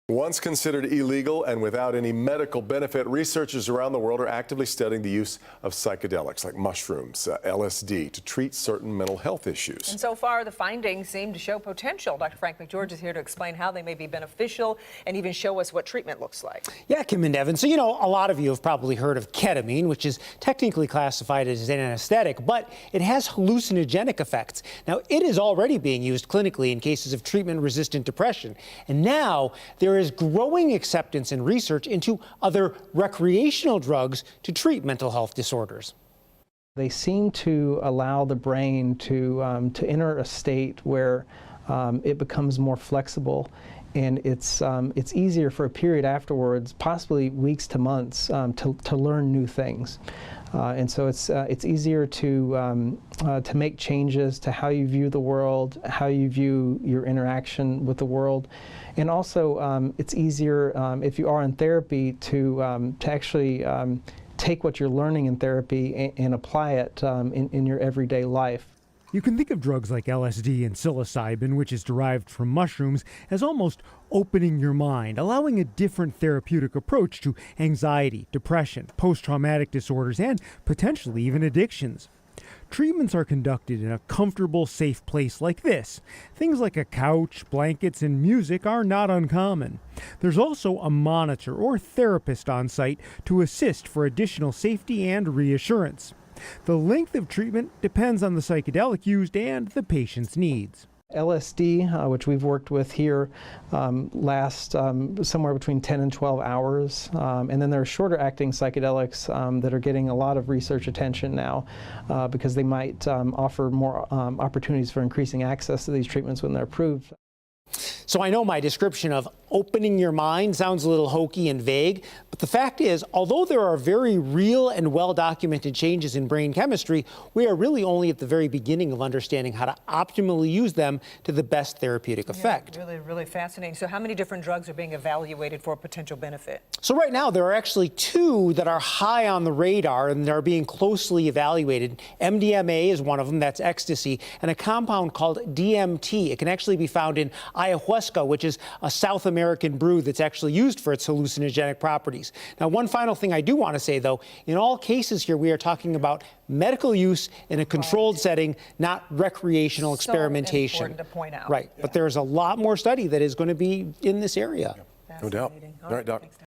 Once considered illegal and without any medical benefit, researchers around the world are actively studying the use of psychedelics like mushrooms, LSD, to treat certain mental health issues. And so far, the findings seem to show potential. Dr. Frank McGeorge is here to explain how they may be beneficial and even show us what treatment looks like. Yeah, Kim and Evan. So, a lot of you have probably heard of ketamine, which is technically classified as an anesthetic, but it has hallucinogenic effects. Now, it is already being used clinically in cases of treatment-resistant depression. And now there is growing acceptance and research into other recreational drugs to treat mental health disorders. They seem to allow the brain to enter a state where it becomes more flexible, and it's easier for a period afterwards, possibly weeks to months, to learn new things. And so it's easier to make changes to how you view the world, how you view your interaction with the world, and also it's easier if you are in therapy to actually take what you're learning in therapy and apply it in your everyday life. You can think of drugs like LSD and psilocybin, which is derived from mushrooms, as almost opening your mind, allowing a different therapeutic approach to anxiety, depression, post-traumatic disorders, and potentially even addictions. Treatments are conducted in a comfortable, safe place like this. Things like a couch, blankets, and music are not uncommon. There's also a monitor or therapist on site to assist for additional safety and reassurance. The length of treatment depends on the psychedelic used and the patient's needs. LSD, which we've worked with here, lasts somewhere between 10 and 12 hours. And then there are shorter acting psychedelics that are getting a lot of research attention now because they might offer more opportunities for increasing access to these treatments when they're approved. So I know my description of opening your mind sounds a little hokey and vague, but the fact is, although there are very real and well-documented changes in brain chemistry, we are really only at the very beginning of understanding how to optimally use them to the best therapeutic effect. Really, really fascinating. So how many different drugs are being evaluated for potential benefit? So right now, there are actually two that are high on the radar and they're being closely evaluated. MDMA is one of them, that's ecstasy, and a compound called DMT. It can actually be found in ayahuasca, which is a South American brew that's actually used for its hallucinogenic properties. Now, one final thing I do want to say, though, in all cases here, we are talking about medical use in a controlled setting, not recreational experimentation. So important to point out. Right, but there's a lot more study that is going to be in this area. No doubt. All right, Doc.